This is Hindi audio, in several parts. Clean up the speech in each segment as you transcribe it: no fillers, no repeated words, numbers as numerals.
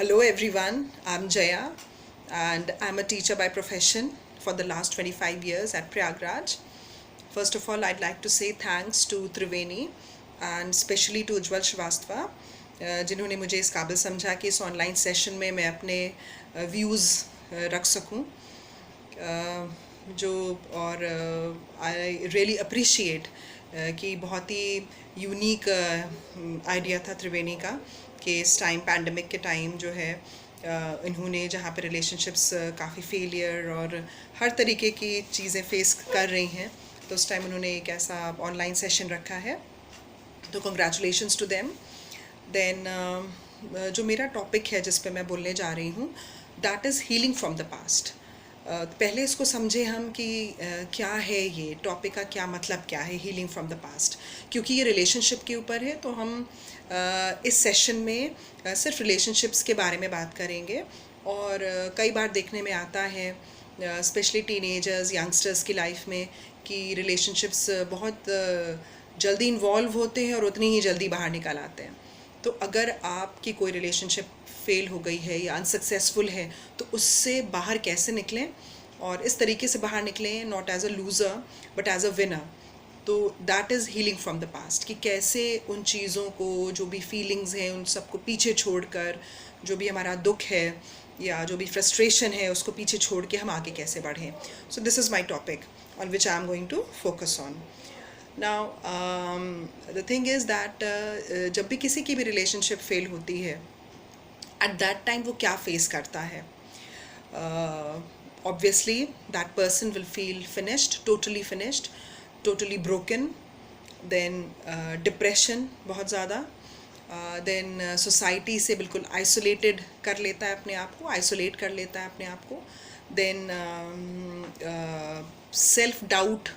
Hello everyone, I'm Jaya and I'm a teacher by profession for the last 25 years at Prayagraj. First of all, I'd like to say thanks to Triveni and especially to Ujjwal Shrivastava जिन्होंने मुझे इस काबिल समझा कि इस ऑनलाइन सेशन में मैं अपने व्यूज़ रख सकूं जो और आई रियली अप्रिशिएट कि बहुत ही यूनिक आइडिया था त्रिवेणी का कि इस टाइम पैंडमिक के टाइम जो है इन्होंने जहाँ पे रिलेशनशिप्स काफ़ी फेलियर और हर तरीके की चीज़ें फेस कर रही हैं तो उस टाइम उन्होंने एक ऐसा ऑनलाइन सेशन रखा है तो कंग्रेचुलेशंस टू देम देन जो मेरा टॉपिक है जिस पे मैं बोलने जा रही हूँ that is healing from the past. पहले इसको समझे हम कि क्या है ये टॉपिक का क्या मतलब क्या है हीलिंग फ्रॉम द पास्ट, क्योंकि ये रिलेशनशिप के ऊपर है तो हम इस सेशन में सिर्फ रिलेशनशिप्स के बारे में बात करेंगे। और कई बार देखने में आता है स्पेशली टीनेजर्स यंगस्टर्स की लाइफ में कि रिलेशनशिप्स बहुत जल्दी इन्वॉल्व होते हैं और उतनी ही जल्दी बाहर निकल आते हैं। तो अगर आपकी कोई रिलेशनशिप फेल हो गई है या अनसक्सेसफुल है तो उससे बाहर कैसे निकलें और इस तरीके से बाहर निकलें not as a loser but as a winner. तो that is healing from the past कि कैसे उन चीज़ों को जो भी फीलिंग्स हैं उन सबको पीछे छोड़कर जो भी हमारा दुख है या जो भी फ्रस्ट्रेशन है उसको पीछे छोड़ के हम आगे कैसे बढ़ें। So this is my topic on which I am going to focus on. Now the thing is that जब भी किसी की भी रिलेशनशिप फेल होती है एट दैट टाइम वो क्या फेस करता है। Obviously that person will feel finished, totally broken, then depression बहुत ज़्यादा, देन सोसाइटी से बिल्कुल आइसोलेटेड कर लेता है अपने आप को, आइसोलेट कर लेता है अपने आप को। देन सेल्फ डाउट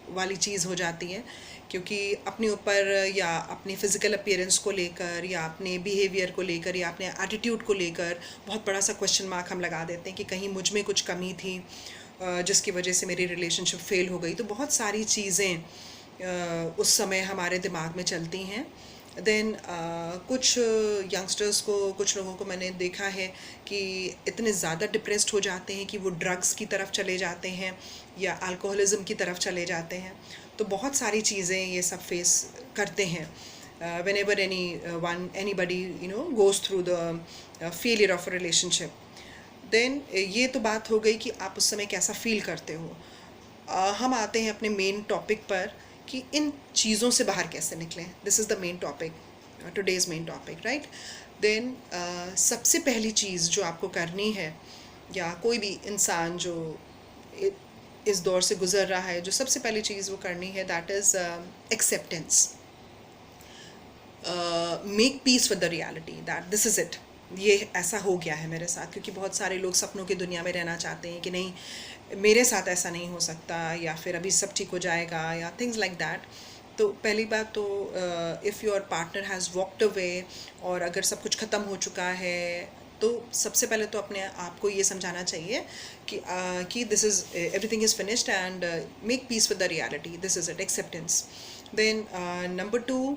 वाली चीज़ हो जाती है क्योंकि अपने ऊपर या अपनी फ़िज़िकल अपीयरेंस को लेकर या अपने बिहेवियर को लेकर या अपने एटीट्यूड को लेकर बहुत बड़ा सा क्वेश्चन मार्क हम लगा देते हैं कि कहीं मुझ में कुछ कमी थी जिसकी वजह से मेरी रिलेशनशिप फेल हो गई। तो बहुत सारी चीज़ें उस समय हमारे दिमाग में चलती हैं। देन कुछ यंगस्टर्स को, कुछ लोगों को मैंने देखा है कि इतने ज़्यादा डिप्रेस्ड हो जाते हैं कि वो ड्रग्स की तरफ चले जाते हैं या अल्कोहलिज्म की तरफ चले जाते हैं। तो बहुत सारी चीज़ें ये सब फेस करते हैं whenever anybody goes through the failure of a relationship। Then ये तो बात हो गई कि आप उस समय कैसा फील करते हो। हम आते हैं अपने मेन टॉपिक पर कि इन चीज़ों से बाहर कैसे निकलें। This is the main topic, today's main topic, right. Then सबसे पहली चीज़ जो आपको करनी है या कोई भी इंसान जो इस दौर से गुज़र रहा है, जो सबसे पहली चीज़ वो करनी है that is acceptance. Make peace with the reality that this is it, ये ऐसा हो गया है मेरे साथ। क्योंकि बहुत सारे लोग सपनों की दुनिया में रहना चाहते हैं कि नहीं मेरे साथ ऐसा नहीं हो सकता या फिर अभी सब ठीक हो जाएगा या थिंग्स लाइक दैट। तो पहली बात तो if your partner has walked away और अगर सब कुछ ख़त्म हो चुका है तो सबसे पहले तो अपने आप को ये समझाना चाहिए कि this is everything is finished and make peace with the reality, this is it, acceptance. Then number 2,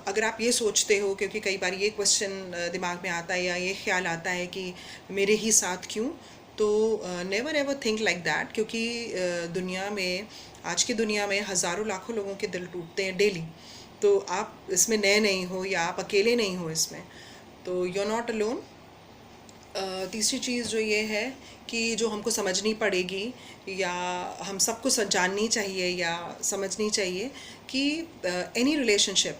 अगर आप ये सोचते हो, क्योंकि कई बार ये क्वेश्चन दिमाग में आता है या ये ख्याल आता है कि मेरे ही साथ क्यों, तो never ever think like that. क्योंकि दुनिया में, आज की दुनिया में हज़ारों लाखों लोगों के दिल टूटते हैं डेली। तो आप इसमें नए नहीं हो या आप अकेले नहीं हो इसमें, तो यू आर नॉट अलोन। तीसरी चीज़ जो ये है कि जो हमको समझनी पड़ेगी या हम सबको जाननी चाहिए या समझनी चाहिए कि any relationship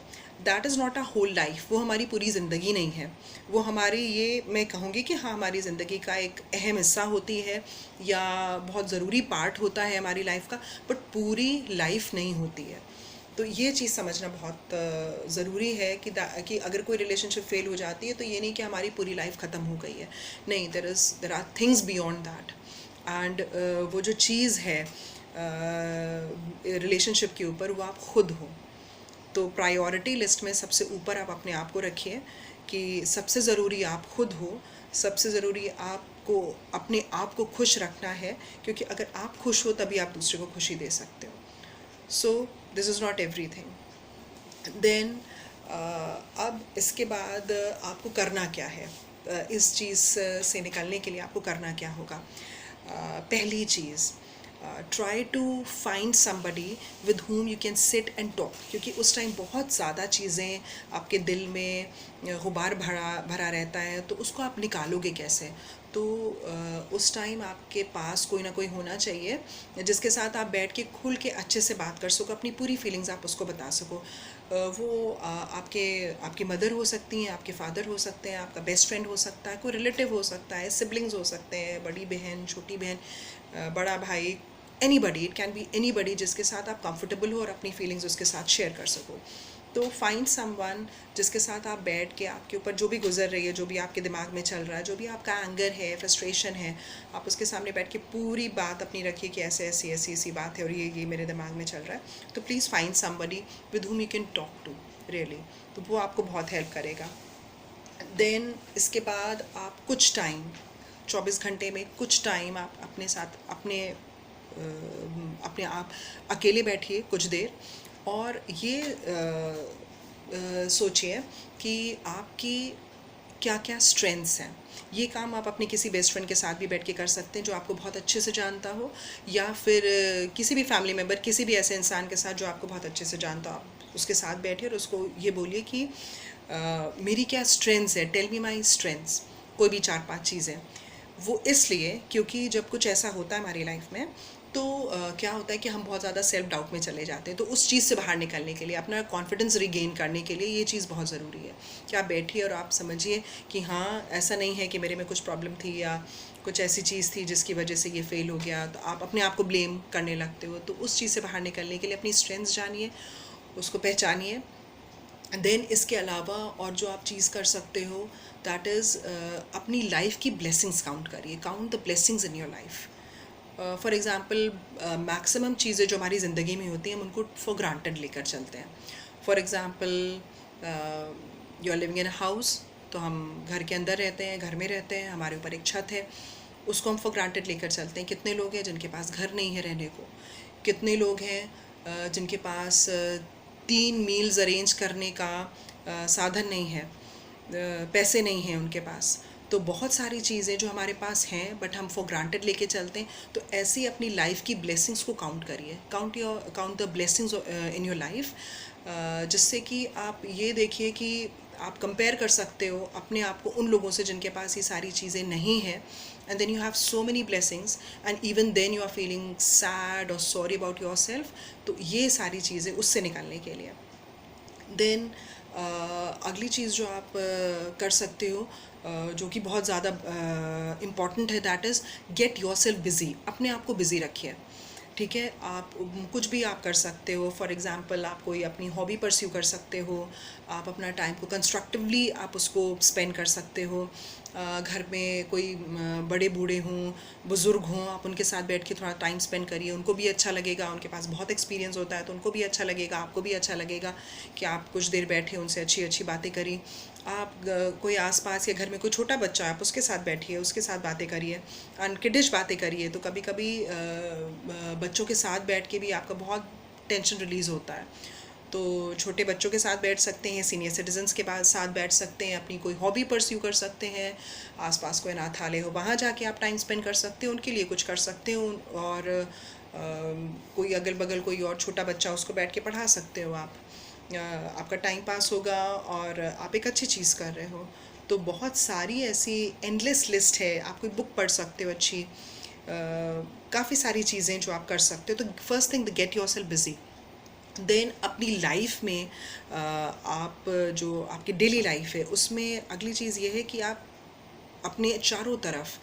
that is not a whole life, वो हमारी पूरी ज़िंदगी नहीं है। वो हमारी, ये मैं कहूँगी कि हाँ हमारी ज़िंदगी का एक अहम हिस्सा होती है या बहुत ज़रूरी पार्ट होता है हमारी लाइफ का, बट पूरी लाइफ नहीं होती है। तो ये चीज़ समझना बहुत ज़रूरी है कि अगर कोई रिलेशनशिप फेल हो जाती है तो ये नहीं कि हमारी पूरी लाइफ ख़त्म हो गई है, नहीं, there are things beyond that. And वो जो चीज़ है रिलेशनशिप के ऊपर, वो आप खुद हो। तो प्रायोरिटी लिस्ट में सबसे ऊपर आप अपने आप को रखिए कि सबसे ज़रूरी आप खुद हो, सबसे ज़रूरी आपको अपने आप को खुश रखना है, क्योंकि अगर आप खुश हो तभी आप दूसरे को खुशी दे सकते हो। So this is not everything. Then अब इसके बाद आपको करना क्या है, इस चीज़ से निकलने के लिए आपको करना क्या होगा? पहली चीज़, try to find somebody with whom you can sit and talk, क्योंकि उस टाइम बहुत ज़्यादा चीज़ें आपके दिल में गुबार भरा भरा रहता है, तो उसको आप निकालोगे कैसे? तो उस टाइम आपके पास कोई ना कोई होना चाहिए जिसके साथ आप बैठ के खुल के अच्छे से बात कर सको, अपनी पूरी फीलिंग्स आप उसको बता सको। वो आपके आपकी मदर हो सकती हैं, आपके फादर हो सकते हैं, आपका बेस्ट फ्रेंड हो सकता है, कोई रिलेटिव हो सकता है, सिबलिंग्स हो सकते हैं, बड़ी बहन, छोटी बहन, बड़ा भाई, anybody, it can be anybody जिसके साथ आप कंफर्टेबल हो और अपनी फीलिंग्स उसके साथ शेयर कर सको। तो फाइंड समवन जिसके साथ आप बैठ के आपके ऊपर जो भी गुजर रही है, जो भी आपके दिमाग में चल रहा है, जो भी आपका एंगर है, फ्रस्ट्रेशन है, आप उसके सामने बैठ के पूरी बात अपनी रखिए कि ऐसे ऐसी ऐसी ऐसी बात है और ये मेरे दिमाग में चल रहा है। तो please find somebody with whom you can talk to, really. तो वो आपको बहुत हेल्प करेगा। देन इसके बाद आप कुछ टाइम, 24 घंटे में कुछ टाइम आप अपने साथ अपने आप अकेले बैठिए कुछ देर, और ये सोचिए कि आपकी क्या क्या स्ट्रेंथ्स हैं। ये काम आप अपने किसी बेस्ट फ्रेंड के साथ भी बैठ के कर सकते हैं जो आपको बहुत अच्छे से जानता हो, या फिर किसी भी फैमिली मेम्बर, किसी भी ऐसे इंसान के साथ जो आपको बहुत अच्छे से जानता हो, आप उसके साथ बैठिए और उसको ये बोलिए कि मेरी क्या स्ट्रेंथ्स है, टेल मी माई स्ट्रेंथ्स, कोई भी 4-5 चीज़ें। वो इसलिए क्योंकि जब कुछ ऐसा होता है हमारी लाइफ में, तो क्या होता है कि हम बहुत ज़्यादा सेल्फ डाउट में चले जाते हैं। तो उस चीज़ से बाहर निकलने के लिए, अपना कॉन्फिडेंस रिगेन करने के लिए ये चीज़ बहुत ज़रूरी है कि आप बैठिए और आप समझिए कि हाँ, ऐसा नहीं है कि मेरे में कुछ प्रॉब्लम थी या कुछ ऐसी चीज़ थी जिसकी वजह से ये फ़ेल हो गया, तो आप अपने आप को ब्लेम करने लगते हो। तो उस चीज़ से बाहर निकलने के लिए अपनी स्ट्रेंथ्स जानिए, उसको पहचानिए। देन इसके अलावा और जो आप चीज़ कर सकते हो, दैट इज़ अपनी लाइफ की ब्लेसिंग्स काउंट करिए, count the blessings in your life. For example, maximum चीज़ें जो हमारी ज़िंदगी में होती हैं हम उनको फॉर ग्रांटेड लेकर चलते हैं। For example, you are living in a house, तो हम घर के अंदर रहते हैं, घर में रहते हैं, हमारे ऊपर एक छत है, उसको हम फॉर ग्रांटेड लेकर चलते हैं। कितने लोग हैं जिनके पास घर नहीं है रहने को? कितने लोग हैं जिनके पास 3 मील्स अरेंज करने का साधन नहीं है, पैसे नहीं हैं उनके पास? तो बहुत सारी चीज़ें जो हमारे पास हैं बट हम फॉर ग्रांटेड लेके चलते हैं। तो ऐसे ही अपनी लाइफ की ब्लेसिंग्स को काउंट करिए, count the blessings in your life, जिससे कि आप ये देखिए कि आप कंपेयर कर सकते हो अपने आप को उन लोगों से जिनके पास ये सारी चीज़ें नहीं हैं, and then you have so many blessings, and even then you are feeling sad और सॉरी अबाउट योर सेल्फ। तो ये सारी चीज़ें उससे निकलने के लिए। देन अगली चीज़ जो आप कर सकते हो, जो कि बहुत ज़्यादा इम्पॉर्टेंट है, that is gate yourself busy. अपने आप को बिज़ी रखिए, ठीक है? आप कुछ भी आप कर सकते हो। फॉर एग्ज़ाम्पल, आप कोई अपनी हॉबी परस्यू कर सकते हो, आप अपना टाइम को कंस्ट्रक्टिवली आप उसको स्पेंड कर सकते हो। घर में कोई बड़े बूढ़े हों, बुज़ुर्ग हों, आप उनके साथ बैठ के थोड़ा टाइम स्पेंड करिए, उनको भी अच्छा लगेगा, उनके पास बहुत एक्सपीरियंस होता है तो उनको भी अच्छा लगेगा, आपको भी अच्छा लगेगा कि आप कुछ देर बैठे उनसे अच्छी अच्छी बातें करी। आप कोई आसपास या घर में कोई छोटा बच्चा है, आप उसके साथ बैठिए, उसके साथ बातें करिए, अनकिडिश बातें करिए। तो कभी कभी बच्चों के साथ बैठ के भी आपका बहुत टेंशन रिलीज़ होता है। तो छोटे बच्चों के साथ बैठ सकते हैं, सीनियर सिटीजन्स के साथ बैठ सकते हैं, अपनी कोई हॉबी परस्यू कर सकते हैं, आसपास कोई अनाथालय हो वहाँ जाके आप टाइम स्पेंड कर सकते हो, उनके लिए कुछ कर सकते हो। और कोई अगल बगल कोई और छोटा बच्चा, उसको बैठ के पढ़ा सकते हो आप। आपका टाइम पास होगा और आप एक अच्छी चीज़ कर रहे हो। तो बहुत सारी ऐसी एंडलेस लिस्ट है, आप कोई बुक पढ़ सकते हो अच्छी, काफ़ी सारी चीज़ें जो आप कर सकते हो। तो first thing, get yourself busy. Then अपनी लाइफ में आप जो आपकी डेली लाइफ है उसमें अगली चीज़ ये है कि आप अपने चारों तरफ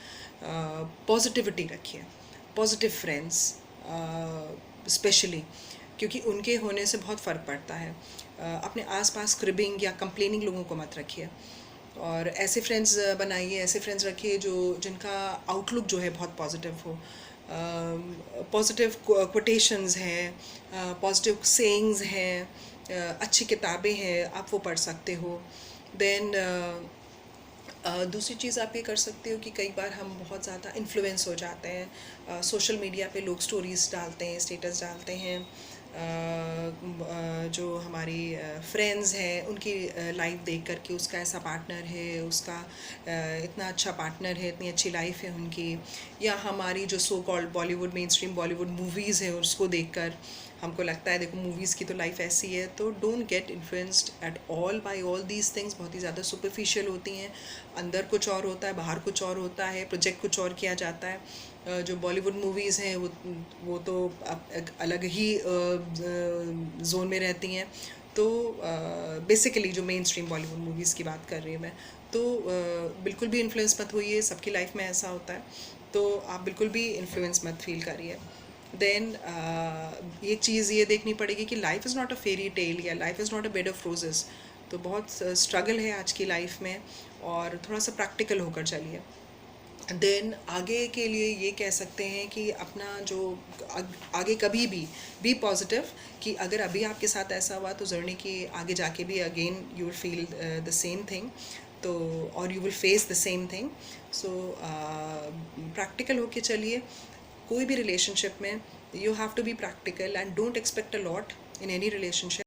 पॉजिटिविटी रखिए, पॉजिटिव फ्रेंड्स स्पेशली, क्योंकि उनके होने से बहुत फ़र्क पड़ता है। अपने आसपास क्रिबिंग या कंप्लेनिंग लोगों को मत रखिए, और ऐसे फ्रेंड्स बनाइए, ऐसे फ्रेंड्स रखिए जिनका आउटलुक जो है बहुत पॉजिटिव हो। पॉजिटिव कोटेशंस हैं, पॉजिटिव सेइंग्स हैं, अच्छी किताबें हैं, आप वो पढ़ सकते हो। देन दूसरी चीज़ आप ये कर सकते हो कि कई बार हम बहुत ज़्यादा इन्फ्लुएंस हो जाते हैं, सोशल मीडिया पे लोग स्टोरीज़ डालते हैं, स्टेटस डालते हैं, जो हमारी फ्रेंड्स हैं उनकी लाइफ देख कर के उसका ऐसा पार्टनर है, उसका इतना अच्छा पार्टनर है, इतनी अच्छी लाइफ है उनकी, या हमारी जो so called Bollywood main stream Bollywood movies है उसको देखकर हमको लगता है देखो मूवीज़ की तो लाइफ ऐसी है। तो don't get influenced at all by all these things. बहुत ही ज़्यादा सुपरफिशियल होती हैं, अंदर कुछ और होता है, बाहर कुछ और होता है, प्रोजेक्ट कुछ और किया जाता है। जो बॉलीवुड मूवीज़ हैं वो तो एक अलग ही जोन में रहती हैं। तो बेसिकली जो मेन स्ट्रीम बॉलीवुड मूवीज़ की बात कर रही हूँ मैं, तो बिल्कुल भी इन्फ्लुएंस मत होइए, सबकी लाइफ में ऐसा होता है, तो आप बिल्कुल भी इन्फ्लुएंस मत फील करिए। देन एक चीज़ ये देखनी पड़ेगी कि life is not a fairy tale या life is not a bed of roses. तो बहुत स्ट्रगल है आज की लाइफ में, और थोड़ा सा प्रैक्टिकल होकर चलिए। देन आगे के लिए ये कह सकते हैं कि अपना जो आगे कभी भी बी पॉजिटिव, कि अगर अभी आपके साथ ऐसा हुआ तो ज़रूर नहीं कि आगे जाके भी again you will feel the same thing, तो और you will face the same thing. So practical होके चलिए। कोई भी रिलेशनशिप में you have to be practical and don't expect a lot in any relationship.